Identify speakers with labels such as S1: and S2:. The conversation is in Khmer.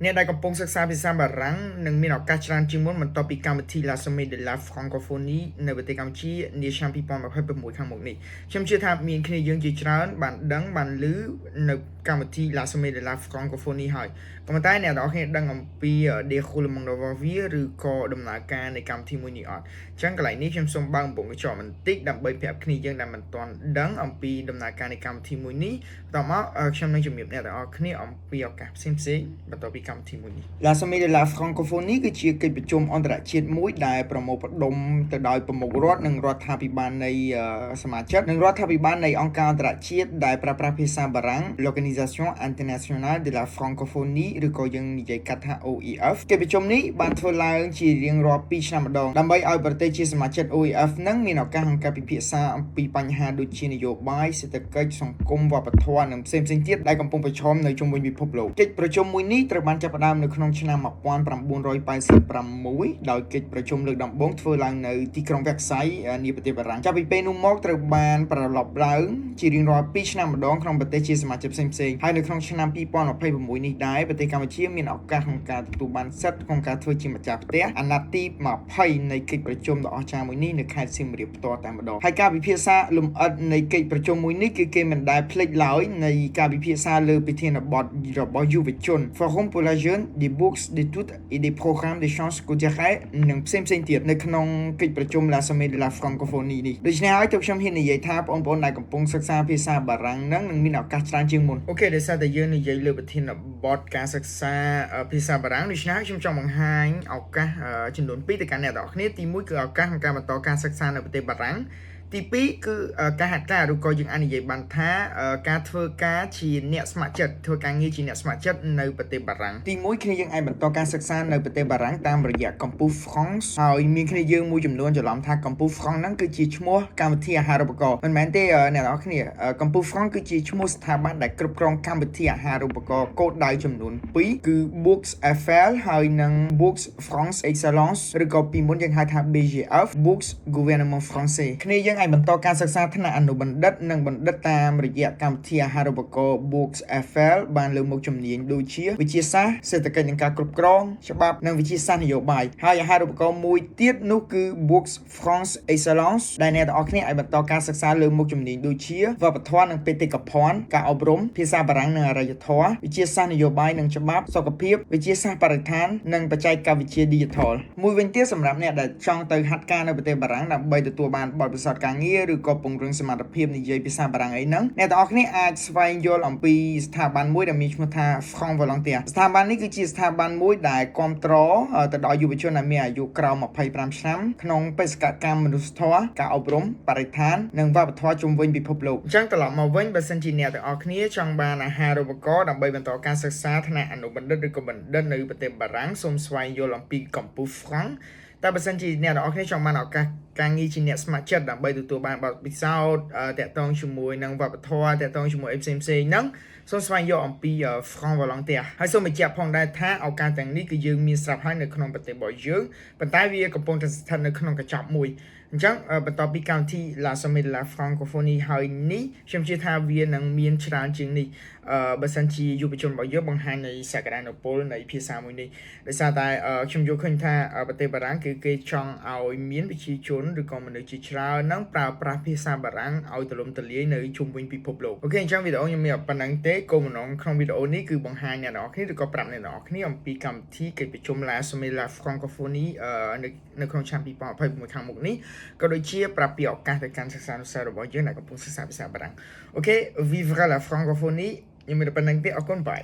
S1: អ្នកដែលកំពុងសិក្សាភាសាបារាំងនឹងមានឱកាសច្រើនជាងមុនបន្ទាប់ពីកម្មវិធី La Semaine de la Francophonie នៅប្រទេសកម្ពុជានាឆ្នាំ2026ខាងមុខនេះខ្ញុំជឿថាមានគ្នាយើងជាច្រើនបានដឹងបានឮនៅកម្មវិធី La Semaine de la Francophonie ហើយក៏ប៉ុន្តែអ្នកទាំងអស់គ្នាដឹងអំពី déroulementរបស់វាឬក៏ដំណើរការនៃកម្មវិធីមួយនេះអត់អញ្ចឹងកន្លែងនេះខ្ញុំសូមបើកកំពុងកញ្ចក់បន្តិចដើម្បីប្រាប់គ្នាយើងដែលមិនទាន់ដឹងអំពីដំណើរការនៃកម្មវិធីមួយនេះបន្តមកខ្ញុំនឹងជម្រាបអ្នកទាំងអស់គ្នាអំពីឱកាសផ្សេងៗបន្ទាប់ពីកម្មវិធីមួយនេះ La Semaine de la Francophonie គឺជាកិច្ចប្រជុំអន្តរជាតិមួយដែលប្រមូលផ្ដុំទៅដោយប្រមុខរដ្ឋនិងរដ្ឋាភិបាលនៃសមាជិកនិងរដ្ឋាភិបាលនៃអង្គការអន្តរជាតិដែលប្រើប្រាស់ភាសាបារាំង L'Organisation Internationale de la Francophonie ឬក៏យើងនិយាយកាត់ថា OIF កិច្ចប្រជុំនេះបានធ្វើឡើងជារៀងរាល់2ឆ្នាំម្ដងដើម្បីឲ្យប្រទេសជាសមាជិក OIF នឹងមានឱកាសក្នុងការពិភាក្សាអំពីបញ្ហាដូចជានយោបាយសេដ្ឋកិច្ចសង្គមវប្បធម៌និងផ្សេងៗទៀតដែលកំពុងប្រឈមនៅជុំវិញពិភពលោកកិច្ចប្រជុំមួយនេះត្រូវបានចាប់ផ្ដើមនៅក្នុងឆ្នាំ1986ដោយកិច្ចប្រជុំលើកដំបូងធ្វើឡើងនៅទីក្រុងវែកសាយនាប្រទេសបារាំងចាប់ពីពេលនោះមកត្រូវបានប្រឡប់ឡើងជារៀងរាល់2ឆ្នាំម្ដងក្នុងប្រទេសជាសមាជិកផ្សេងៗហើយនៅក្នុងឆ្នាំ2026នេះដែរប្រទេសកម្ពុជាមានឱកាសក្នុងការទទួលបានសិទ្ធិក្នុងការធ្វើជាម្ចាស់ផ្ទះអាណត្តិទី20នៃកិច្ចប្រជុំដ៏អស្ចារ្យមួយនេះនៅខេត្តសៀមរាបផ្ទាល់តែម្ដងហើយការពិភាក្សាលម្អិតនៃកិច្ចប្រជុំមួយនេះគឺគេមិនដែលភ្លេចឡើយនៃការពិភាក្សាលើប្រធានបទរបស់យុវជន Forum pour la jeune des bourses d'études et des programmes d'échange culturel និងផ្សេងៗទៀតនៅក្នុងកិច្ចប្រជុំ La Semaine de la Francophonie នេះដូច្នេះហើយទើបខ្ញុំហ៊ាននិយាយថាបងប្អូនដែលកំពុងសិក្សាភាសាបារាំងនឹងមានឱកាសច្រើនជាងមុនអូខេដោយសារតែយើងនិយាយលើប្រធានបទការសិក្សាភាសាបារាំងដូច្នេះខ្ញុំចង់បង្ហាញឱកាសចំនួន2ទៅកាន់អ្នកទាំងអស់គ្នាទី1គឺឱកាសក្នុងការបន្តការសិក្សានៅប្រទេសបារាំងទី2គឺការហាត់ការឬក៏យើងអាចនិយាយបានថាការធ្វើការជាអ្នកស្ម័គ្រចិត្តធ្វើការងារជាអ្នកស្ម័គ្រចិត្តនៅប្រទេសបារាំងទី1គ្នាយើងអាចបន្តការសិក្សានៅប្រទេសបារាំងតាមរយៈកម្ពុជា France ហើយមានគ្នាយើងមួយចំនួនច្រឡំថាកម្ពុជា France ហ្នឹងគឺជាឈ្មោះកម្មវិធីអាហារូបករណ៍មិនមែនទេអ្នកនរគ្នាកម្ពុជា France គឺជាឈ្មោះស្ថាប័នដែលគ្រប់គ្រងកម្មវិធីអាហារូបករណ៍គោលដៅចំនួន2គឺ Bourse Eiffel ហើយនិង Bourse France Excellence ឬក៏ពីមុនយើងហៅថា BGF Bourse Gouvernement Français គ្នាយើងអាចបន្តការសិក្សាថ្នាក់អនុបណ្ឌិតនិងបណ្ឌិតតាមរយៈកម្មវិធីអាហារូបករណ៍ Bourse Eiffel បានលើកមុខជំនាញដូចជាវិទ្យាសាស្ត្រសេដ្ឋកិច្ចនិងការគ្រប់គ្រងច្បាប់និងវិទ្យាសាស្ត្រនយោបាយហើយអាហារូបករណ៍មួយទៀតនោះគឺ Bourse France Excellence ដែលអ្នកទាំងអស់គ្នាអាចបន្តការសិក្សាលើមុខជំនាញដូចជាវប្បធម៌និងបេតិកភណ្ឌការអប់រំភាសាបារាំងនិងអរិយធម៌វិទ្យាសាស្ត្រនយោបាយនិងច្បាប់សុខភាពវិទ្យាសាស្ត្របរិស្ថាននិងបច្ចេកវិទ្យា Digital មួយវិញទៀតសម្រាប់អ្នកដែលចង់ទៅហាត់ការនៅប្រទេសបារាំងដើម្បីទទួលបានបទពិសោធន៍ការងារឬក៏ពង្រឹងសមត្ថភាពនិយាយភាសាបារាំងអីហ្នឹងអ្នកទាំងអស់គ្នាអាចស្វែងយល់អំពីស្ថាប័នមួយដែលមានឈ្មោះថា Franc Volontaire ស្ថាប័ននេះគឺជាស្ថាប័នមួយដែលគ្រប់គ្រងទៅដល់យុវជនដែលមានអាយុក្រោម25ឆ្នាំក្នុងបេសកកម្មមនុស្សធម៌ការអប់រំបរិស្ថាននិងវប្បធម៌ជុំវិញពិភពលោកអញ្ចឹងត្រឡប់មកវិញបើសិនជាអ្នកទាំងអស់គ្នាចង់បានអាហារូបករណ៍ដើម្បីបន្តការសិក្សាថ្នាក់អនុបណ្ឌិតឬក៏បណ្ឌិតនៅប្រទេសបារាំងសូមស្វែងយល់អំពីកម្ពុជា Franc តែបើសិនជាអ្នកទាំងអស់គ្នាចង់បានឱកាសការងារជាអ្នកស្ម័គ្រចិត្តដើម្បីទទួលបានបទពិសោធន៍តាក់ទងជាមួយនឹងវប្បធម៌តាក់ទងជាមួយអីផ្សេងៗហ្នឹងសូមស្វែងយល់អំពី Franc Volontaire ហើយសូមបញ្ជាក់ផងដែរថាឱកាសទាំងនេះគឺយើងមានស្រាប់ហើយនៅក្នុងប្រទេសរបស់យើងប៉ុន្តែវាកំពុងតែស្ថិតនៅក្នុងកញ្ចប់មួយអញ្ចឹងបន្ទាប់ពីកម្មវិធី La Semaine de la Francophonie ហើយនេះខ្ញុំជឿថាវានឹងមានច្រើនជាងនេះបើសិនជាយុវជនរបស់យើងបង្ហាញនៃសក្តានុពលនៃភាសាមួយនេះដោយសារតែខ្ញុំយល់ឃើញថាប្រទេសបារាំងគឺគេចង់ឲ្យមានប្រជាជនឬក៏មនុស្សជាច្រើនហ្នឹងប្រើប្រាស់ភាសាបារាំងឲ្យទូលំទូលាយនៅជុំវិញពិភពលោកអូខេអញ្ចឹងវីដេអូខ្ញុំមានប៉ុណ្្នឹងទេគោលបំណងក្នុងវីដេអូនេះគឺបង្ហាញអ្នកនរគ្នាឬក៏ប្រាប់អ្នកនរគ្នាអំពីកម្មវិធីកិច្ចប្រជុំ La Semaine de la Francophonie នៅក្នុងឆ្នាំ2026ខាងមុខនេះក៏ដូចជាប្រាប់ពីឱកាសទៅកាន់សិស្សានុសិស្សរបស់យើងដែលកំពុងសិក្សាភាសាបារាំងអូខេ Vive la Francophonie ខ្ញុំមានប៉ុណ្្នឹងទេអរគុណបាយ